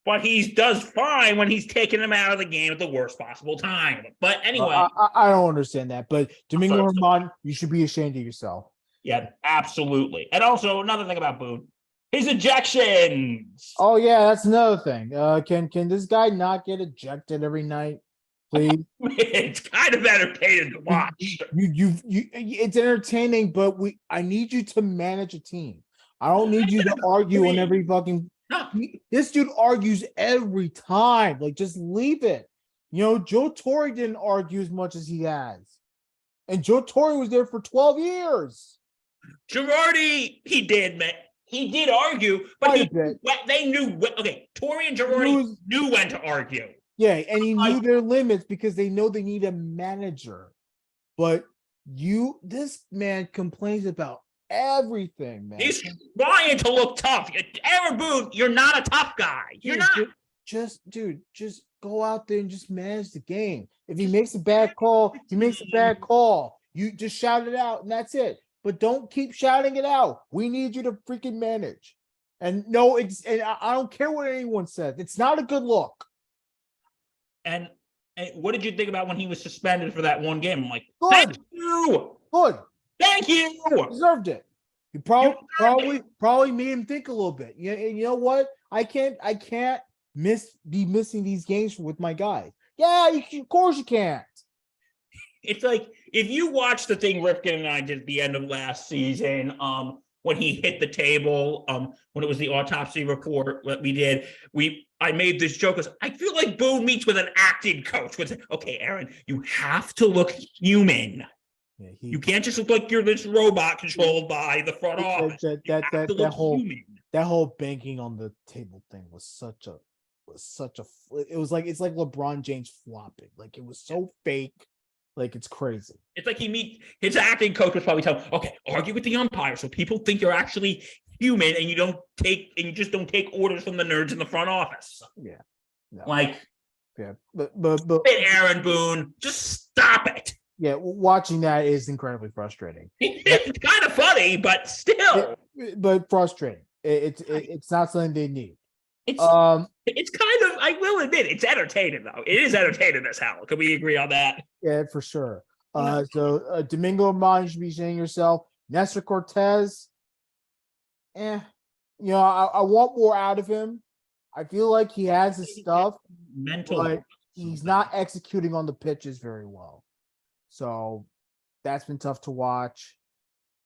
but he does fine when he's taking them out of the game at the worst possible time. But anyway, I don't understand that, but Domingo sorry. Herman, you should be ashamed of yourself. Yeah, absolutely. And also another thing about Boone, his ejections. Oh yeah, that's another thing. Can this guy not get ejected every night, please? It's kind of entertaining to watch. It's entertaining, but I need you to manage a team. I don't need you to argue on every fucking. This dude argues every time. Like, just leave it. Joe Torre didn't argue as much as he has, and Joe Torre was there for 12 years. Girardi, he did argue, but they knew. Okay, Torre and Girardi knew when to argue. Yeah, and he knew their limits because they know they need a manager. But this man complains about everything, man. He's trying to look tough. Aaron Boone, you're not a tough guy. You're not. Just go out there and just manage the game. If he makes a bad call, he makes a bad call. You just shout it out, and that's it. But don't keep shouting it out. We need you to freaking manage. And I don't care what anyone says. It's not a good look. And what did you think about when he was suspended for that one game? I'm like, good. Thank you. Good. Thank you. Deserved it. You probably made him think a little bit. You know what? I can't be missing these games with my guys. Yeah, of course you can't. It's like if you watch the thing Rifkin and I did at the end of last season, when he hit the table, when it was the autopsy report that we did, I made this joke because I feel like Boone meets with an acting coach. Okay, Aaron, you have to look human. Yeah, you can't just look like you're this robot controlled by the front office. That whole banking on the table thing was such a. It's like LeBron James flopping. Like, it was so fake. Like, it's crazy. It's like his acting coach was probably telling him, okay, argue with the umpire so people think you're actually human and you just don't take orders from the nerds in the front office. Yeah. No. But Aaron Boone, just stop it. Yeah, watching that is incredibly frustrating. It's kind of funny, but still. But frustrating. It's not something they need. It's kind of, I will admit, it's entertaining though. It is entertaining as hell. Can we agree on that? Yeah, for sure. So Domingo Herman, you should be saying yourself. Nestor Cortez, I want more out of him. I feel like he has his stuff, but he's not executing on the pitches very well. So that's been tough to watch.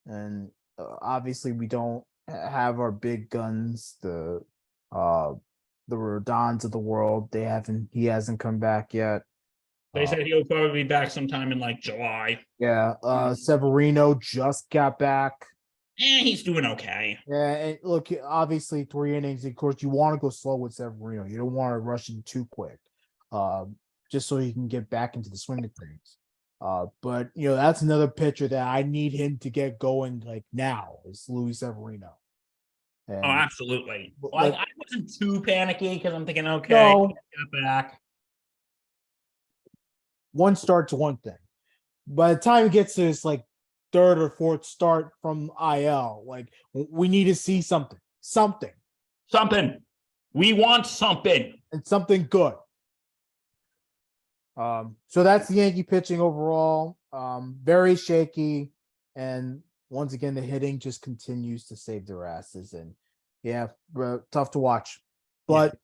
And obviously we don't have our big guns, the Rodons of the world. He hasn't come back yet. They said he'll probably be back sometime in like July. Yeah. Severino just got back. He's doing okay. Yeah, and look, obviously 3 innings, of course, you want to go slow with Severino. You don't want to rush him too quick. Just so he can get back into the swing of things. But that's another pitcher that I need him to get going like now is Luis Severino. And, absolutely. I wasn't too panicky because I'm thinking, okay, get back. One start's one thing. By the time it gets to this like third or fourth start from IL, like we need to see something. We want something. And something good. So that's the Yankee pitching overall. Very shaky, and once again the hitting just continues to save their asses, and yeah, tough to watch. But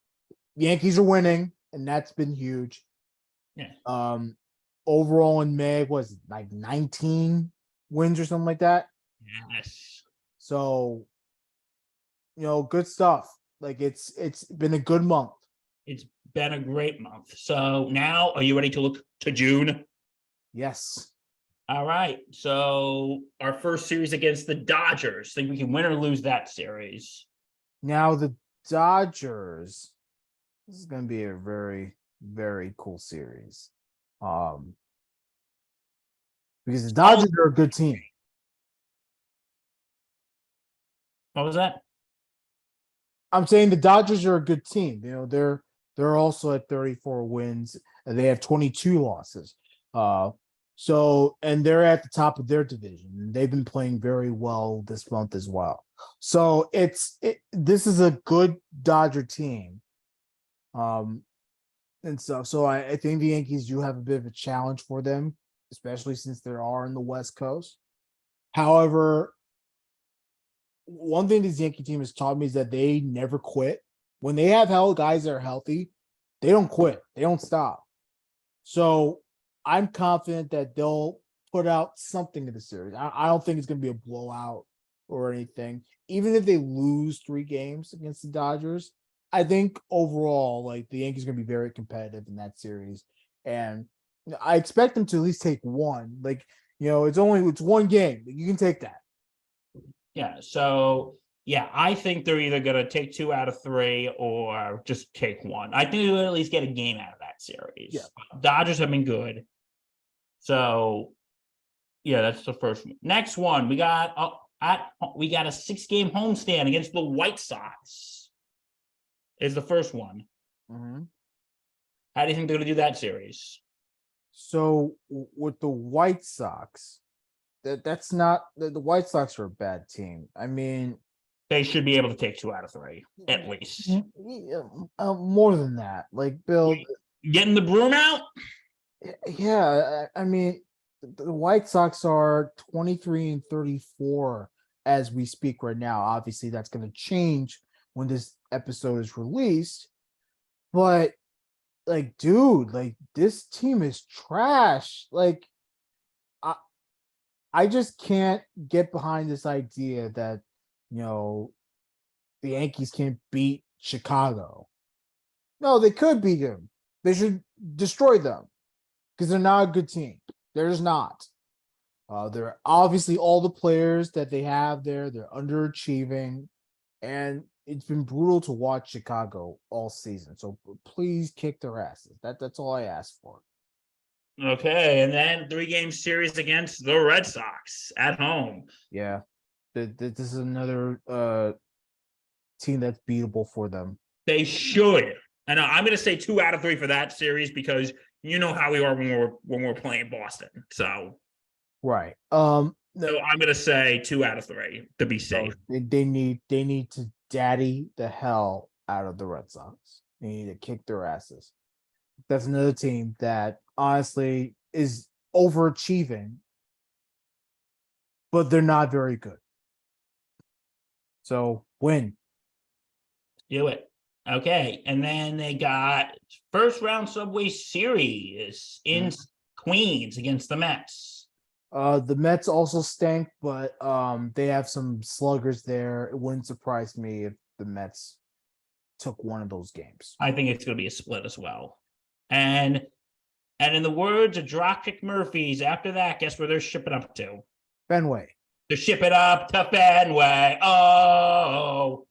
Yankees are winning, and that's been huge. Yeah. Overall in May was like 19 wins or something like that. Yes. So, good stuff. Like it's been a good month. It's been a great month. So now, are you ready to look to June? Yes. All right. So our first series against the Dodgers. Think we can win or lose that series? Now the Dodgers. This is going to be a very, very cool series. Because the Dodgers are a good team. What was that? I'm saying the Dodgers are a good team. They're also at 34 wins and they have 22 losses. And they're at the top of their division. They've been playing very well this month as well. So this is a good Dodger team. And so I think the Yankees do have a bit of a challenge for them, especially since they are in the West Coast. However, one thing this Yankee team has taught me is that they never quit. When they have guys that are healthy, they don't quit. They don't stop. So I'm confident that they'll put out something in the series. I don't think it's going to be a blowout or anything. Even if they lose 3 games against the Dodgers, I think overall, like the Yankees are going to be very competitive in that series. And I expect them to at least take one. Like, it's 1 game. You can take that. Yeah. So yeah, I think they're either gonna take 2 out of 3 or just take 1. I think they'll at least get a game out of that series. Yeah. Dodgers have been good. So yeah, that's the first one. Next one, we got a 6-game homestand against the White Sox. Is the first one. Mm-hmm. How do you think they're gonna do that series? So with the White Sox, that's not the White Sox are a bad team. I mean, They should be able to take 2 out of 3 at least. more than that. Like Bill, Getting the broom out. yeah. I mean, the White Sox are 23-34 as we speak right now. Obviously, that's going to change when this episode is released. But like, dude, like this team is trash. Like, I just can't get behind this idea that, the Yankees can't beat Chicago. No, they could beat them. They should destroy them because they're not a good team. They're just not. They're obviously all the players that they have there. They're underachieving, and it's been brutal to watch Chicago all season. So please kick their asses. That's all I ask for. Okay, and then 3-game series against the Red Sox at home. Yeah, this is another team that's beatable for them. They should. And I'm going to say 2 out of 3 for that series because you know how we are when we're playing Boston. So right. So I'm going to say 2 out of 3 to be safe. They need to daddy the hell out of the Red Sox. They need to kick their asses. That's another team that honestly is overachieving, but they're not very good. So win. Do it. Okay. And then they got first round Subway Series in Queens against the Mets. The Mets also stink, but they have some sluggers there. It wouldn't surprise me if the Mets took one of those games. I think it's going to be a split as well. And in the words of Dropkick Murphys, after that, guess where they're shipping up to? Fenway. They're shipping up to Fenway. Oh.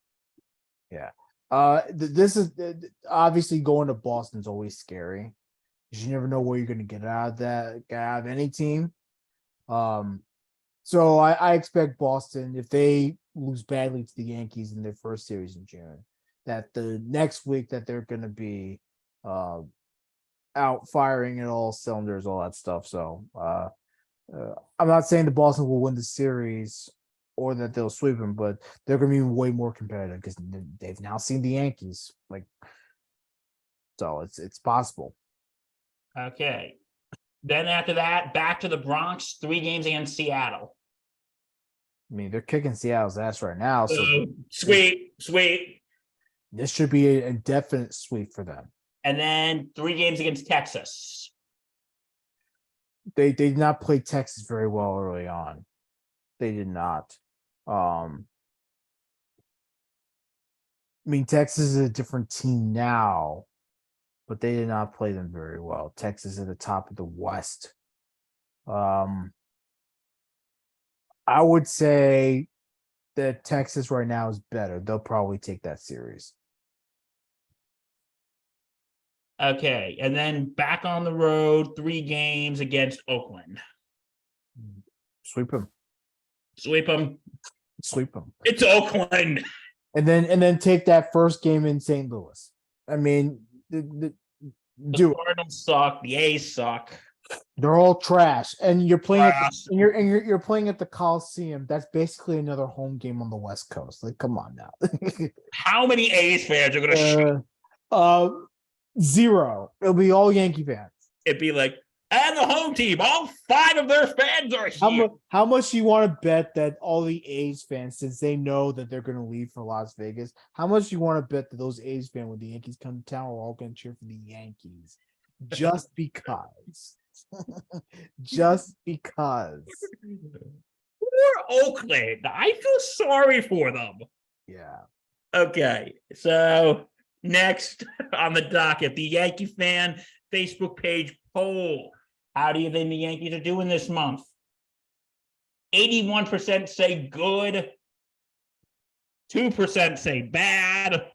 Yeah. This is obviously going to Boston is always scary because you never know where you're going to get out of any team. So I expect Boston, if they lose badly to the Yankees in their first series in June, that the next week that they're going to be out firing at all cylinders, all that stuff. So I'm not saying the Boston will win the series or that they'll sweep them, but they're going to be way more competitive because they've now seen the Yankees. So it's possible. Okay. Then after that, back to the Bronx, 3 games against Seattle. I mean, they're kicking Seattle's ass right now. So sweet. This should be a definite sweep for them. And then 3 games against Texas. They did not play Texas very well early on. They did not. I mean, Texas is a different team now, but they did not play them very well. Texas at the top of the West. I would say that Texas right now is better. They'll probably take that series. Okay, and then back on the road, 3 games against Oakland. Sweep them. Sweep them. It's Oakland. And then take that first game in St. Louis. I mean, the Cardinals suck. The A's suck. They're all trash, and you're playing you're playing at the Coliseum. That's basically another home game on the West Coast. Like, come on now. How many A's fans are going to shoot? Zero. It'll be all Yankee fans. It'd be like, and the home team, all 5 of their fans are here. How much do you want to bet that all the A's fans, since they know that they're going to leave for Las Vegas, how much do you want to bet that those A's fans, when the Yankees come to town, are all going to cheer for the Yankees? Just because. Just because. Poor Oakland. I feel sorry for them. Yeah. Okay, so next on the docket, the Yankee fan Facebook page poll. How do you think the Yankees are doing this month? 81% say good. 2% say bad.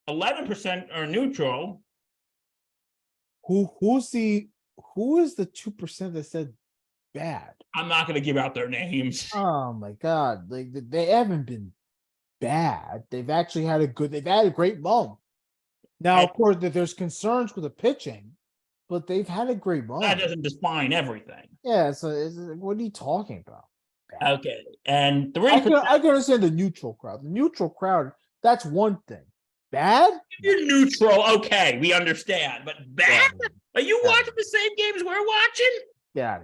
11% are neutral. Who is the 2% that said bad? I'm not going to give out their names. Oh my god. Like they haven't been bad. They've had a great month. Now, of course, that there's concerns with the pitching, but they've had a great month. That doesn't define everything. Yeah, so what are you talking about? Bad. Okay, and 3%. I can understand the neutral crowd. The neutral crowd, that's one thing. Bad? You're neutral. Okay, we understand. But bad? Yeah. Are you watching the same games we're watching? Yeah.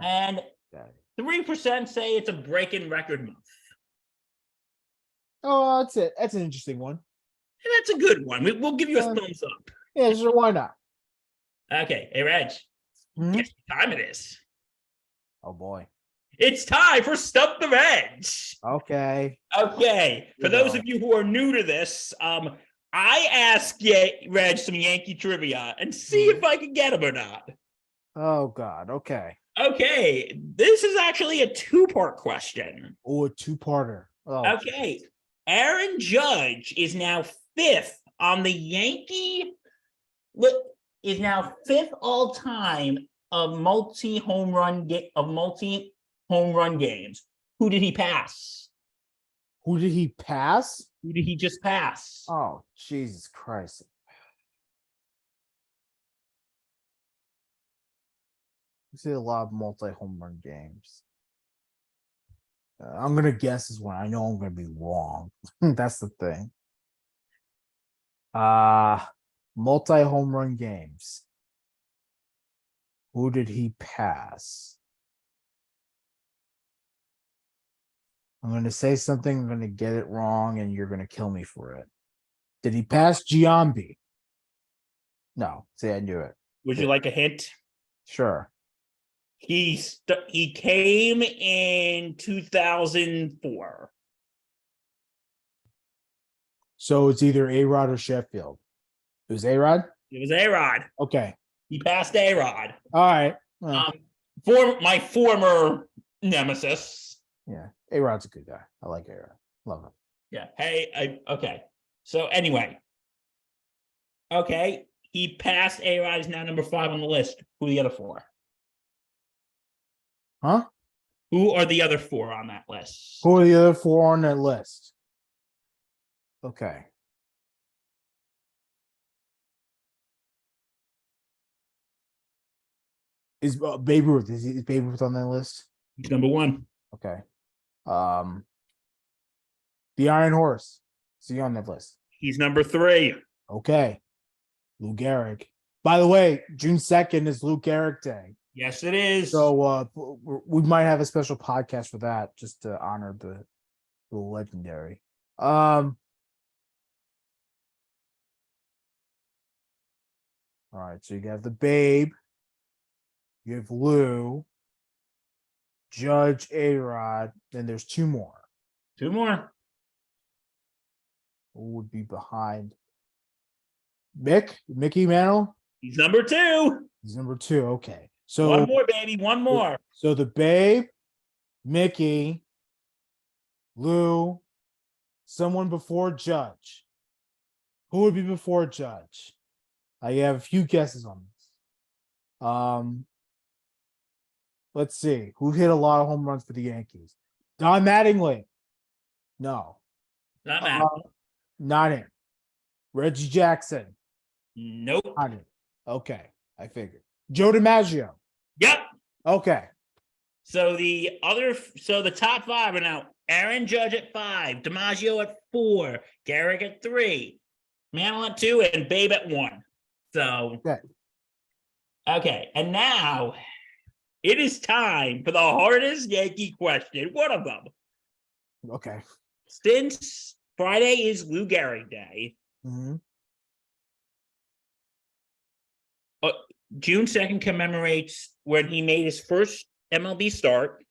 And 3% say it's a break-in record month. Oh, that's it. That's an interesting one. And that's a good one. We'll give you a thumbs up. Yeah, sure. Why not? Okay, hey Reg, guess what time it is? Oh boy. It's time for Stump the Reg. Okay. Okay, for those of you who are new to this, I ask Reg some Yankee trivia and see if I can get him or not. Oh God. Okay. Okay, this is actually a 2-part question. Oh, a 2-parter. Oh. Okay, Aaron Judge is now 5th on the Yankee. Is now 5th all time of multi home run games. Who did he pass? Who did he pass? Who did he just pass? Oh, Jesus Christ. You see a lot of multi-home run games. I'm going to guess this one. I know I'm going to be wrong. That's the thing. Multi-home run games. Who did he pass? I'm going to say something. I'm going to get it wrong, and you're going to kill me for it. Did he pass Giambi? No. See, I knew it. Would you like a hint? Sure. He came in 2004. So it's either A-Rod or Sheffield. It was A-Rod? It was A-Rod. Okay. He passed A-Rod. All right. For my former nemesis. Yeah. A-Rod's a good guy. I like A-Rod. Love him. Yeah. Hey, okay. So anyway. Okay. He passed A-Rod. He's now number 5 on the list. Who are the other 4? Huh? Who are the other 4 on that list? Who are the other 4 on that list? Okay. Is Babe Ruth? Is Babe Ruth on that list? He's number 1. Okay. The Iron Horse. Is he on that list? He's number 3. Okay. Lou Gehrig. By the way, June 2nd is Lou Gehrig Day. Yes, it is. So we might have a special podcast for that, just to honor the legendary. All right, so you have the Babe, you have Lou, Judge, A-Rod, then there's 2 more. 2 more. Who would be behind Mickey Mantle? He's number 2. He's number 2. Okay. So 1 more, baby. 1 more. So the Babe, Mickey, Lou, someone before Judge. Who would be before Judge? I have a few guesses on this. Let's see. Who hit a lot of home runs for the Yankees? Don Mattingly. No. Not Matt. Not him. Reggie Jackson. Nope. Not him. Okay. I figured. Joe DiMaggio. Yep. Okay. So the top 5 are now Aaron Judge at 5, DiMaggio at 4, Gehrig at 3, Mantle at 2, and Babe at 1. So, okay. And now it is time for the hardest Yankee question. One of them. Okay. Since Friday is Lou Gehrig Day, June 2nd commemorates when he made his first MLB start,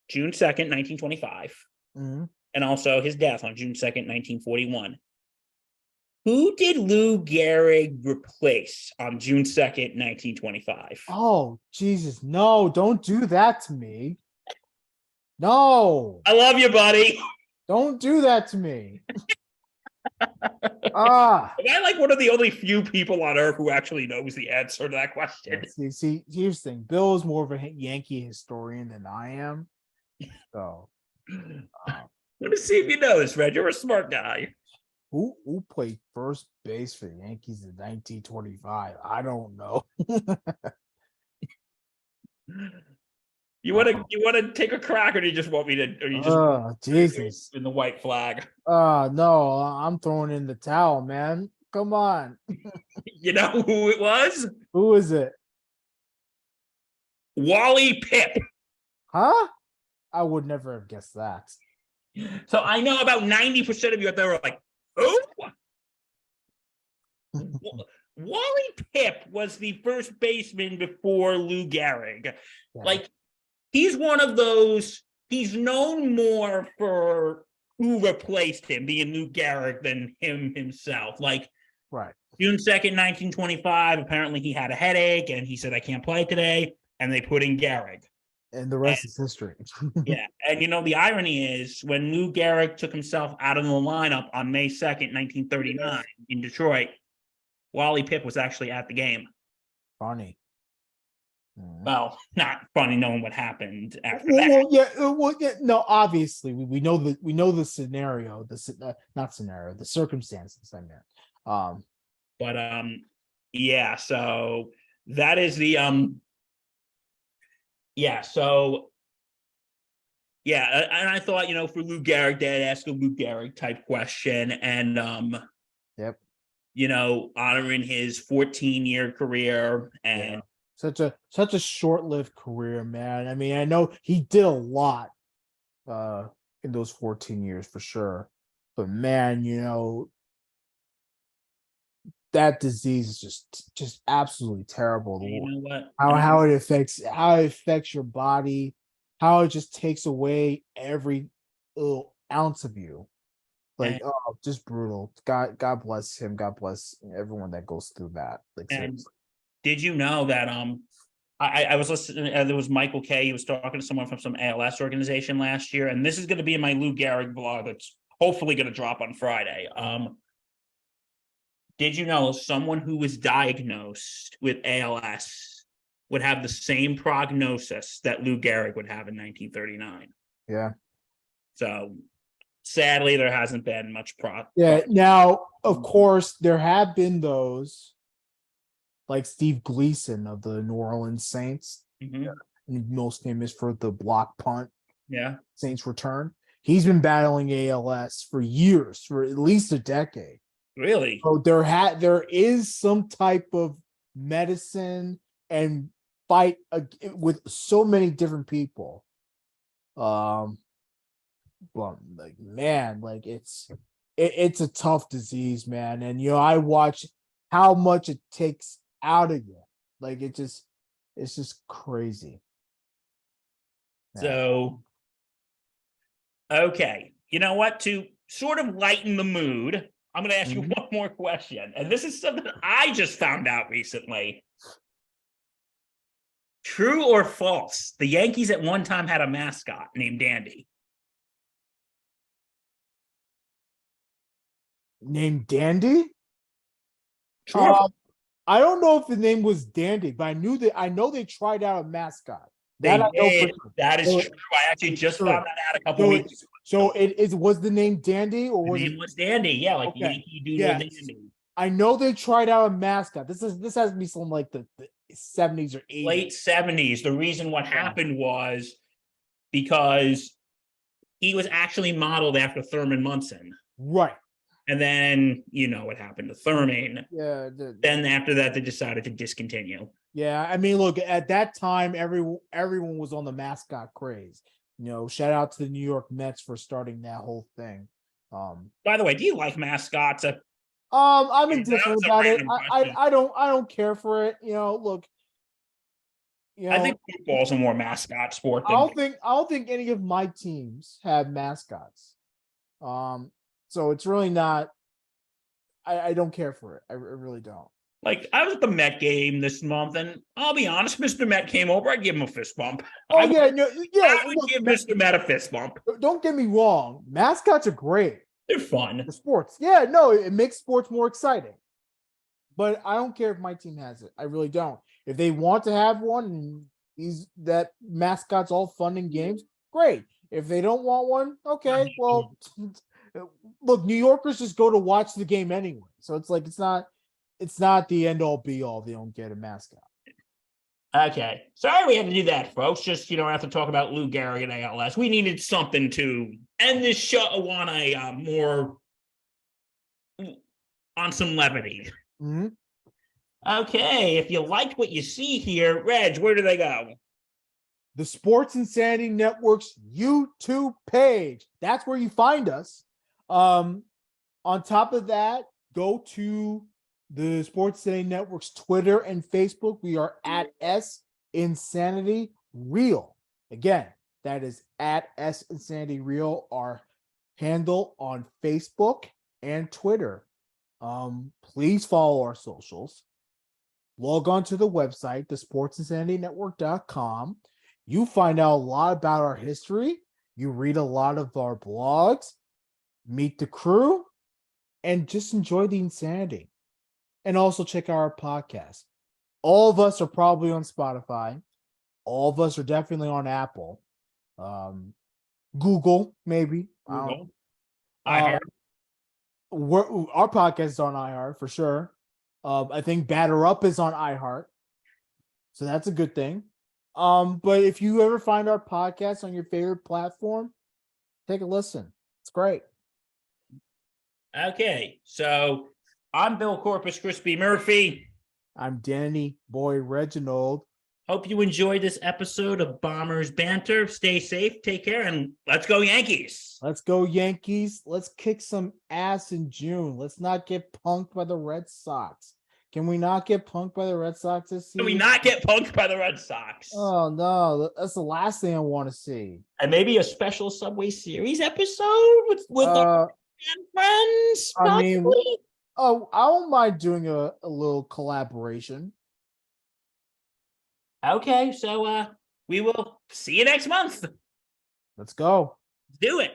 June 2nd, 1925, and also his death on June 2nd, 1941. Who did Lou Gehrig replace on June 2nd, 1925? Oh, Jesus. No, don't do that to me. No, I love you, buddy. don't do that to me. Ah. Am I like one of the only few people on earth who actually knows the answer to that question? See, here's the thing. Bill is more of a Yankee historian than I am. So, Let me see if you know this, Red. You're a smart guy. who played first base for the Yankees in 1925? I don't know. You want to take a crack, or do you just want me to? Or you just Jesus. in the white flag? No, I'm throwing in the towel, man. Come on. You know who it was? Who is it? Wally Pipp. Huh? I would never have guessed that. So I know about 90% of you out there are like, who? Wally Pipp was the first baseman before Lou Gehrig. Yeah. Like, he's one of those, he's known more for who replaced him, being Lou Gehrig, than him himself. Like, right. June 2nd, 1925, apparently he had a headache and he said, I can't play today. And they put in Gehrig. And the rest is history. Yeah. And, the irony is when Lou Gehrig took himself out of the lineup on May 2nd, 1939 in Detroit, Wally Pipp was actually at the game. Funny. Well, not funny knowing what happened after that. Well, yeah. No, obviously we know the scenario, not scenario, the circumstances. I meant. But yeah. So that is the yeah. So yeah, and I thought for Lou Gehrig, Dad asked a Lou Gehrig type question, and yep. Honoring his 14-year career and such a short-lived career, man. I mean, I know he did a lot in those 14 years for sure. But man, that disease is just absolutely terrible. You know what? How it affects your body, how it just takes away every little ounce of you. Like, just brutal. God bless him. God bless everyone that goes through that. Like, seriously. Did you know that I was listening, there was Michael K. He was talking to someone from some ALS organization last year, and this is going to be in my Lou Gehrig vlog that's hopefully going to drop on Friday. Did you know someone who was diagnosed with ALS would have the same prognosis that Lou Gehrig would have in 1939? Yeah. So sadly, there hasn't been much Now, of course, there have been those like Steve Gleason of the New Orleans Saints, most famous for the block punt. Yeah. Saints return. He's been battling ALS for years, for at least a decade. Really? So there is some type of medicine and fight with so many different people. But like, man, like it's a tough disease, man. And I watch how much it takes out of you. Like it's just crazy. Yeah. So okay. You know what? To sort of lighten the mood, I'm going to ask you one more question. And this is something I just found out recently. True or false? The Yankees at one time had a mascot named Dandy. Named Dandy? True. I don't know if the name was Dandy, but I know they tried out a mascot. That is true. I actually just found that out a couple weeks ago. So was the name Dandy, or was the name was Dandy? Yeah, like Yankee Doodle Dandy. I know they tried out a mascot. This has to be something like the 70s or 80s. Late 70s. The reason what happened was because he was actually modeled after Thurman Munson. Right. And then you know what happened to Thurman. Yeah. Then after that, they decided to discontinue. Yeah, I mean, look, at that time, everyone was on the mascot craze. Shout out to the New York Mets for starting that whole thing. By the way, do you like mascots? I'm That indifferent was a about it. random I, question. I don't care for it. Look, I think football's a more mascot sport I than don't think any of my teams have mascots. So it's really not. I don't care for it. I really don't. like I was at the Met game this month, and I'll be honest, Mr. Met came over. I'd give him a fist bump. Oh yeah, no, yeah. I would Look, give Mr. Met a fist bump. don't get me wrong. Mascots are great They're fun. for sports. Yeah, no, it makes sports more exciting. But I don't care if my team has it. I really don't. If they want to have one, and that mascot's all fun and games, great. If they don't want one, okay. Well, look, New Yorkers just go to watch the game anyway. So it's like it's not the end all be all. They don't get a mascot. Okay. Sorry we had to do that, folks. Just, have to talk about Lou Gehrig and ALS. We needed something to end this show on a more on some levity. Mm-hmm. Okay. If you liked what you see here, Reg, where do they go? The Sports Insanity Network's YouTube page. That's where you find us. On top of that, go to the Sports Insanity Network's Twitter and Facebook. We are at S Insanity Real. Again, that is at S Insanity Real, our handle on Facebook and Twitter. Please follow our socials. Log on to the website, thesportsinsanitynetwork.com. You find out a lot about our history. You read a lot of our blogs, meet the crew, and just enjoy the insanity. And also check out our podcast. All of us are probably on Spotify. All of us are definitely on Apple. Google, maybe. Google. Our podcast is on iHeart for sure. I think Batter Up is on iHeart. So that's a good thing. But if you ever find our podcast on your favorite platform, take a listen. It's great. Okay. So I'm Bill Corpus Crispy Murphy. I'm Danny Boy Reginald. Hope you enjoyed this episode of Bombers Banter. Stay safe, take care, and let's go Yankees. Let's go Yankees. Let's kick some ass in June. Let's not get punked by the Red Sox. Can we not get punked by the Red Sox this season? Can we not get punked by the Red Sox? Oh, no. That's the last thing I want to see. And maybe a special Subway Series episode with our friends. Possibly. I mean, I don't mind doing a little collaboration. Okay, so we will see you next month. Let's go. Do it.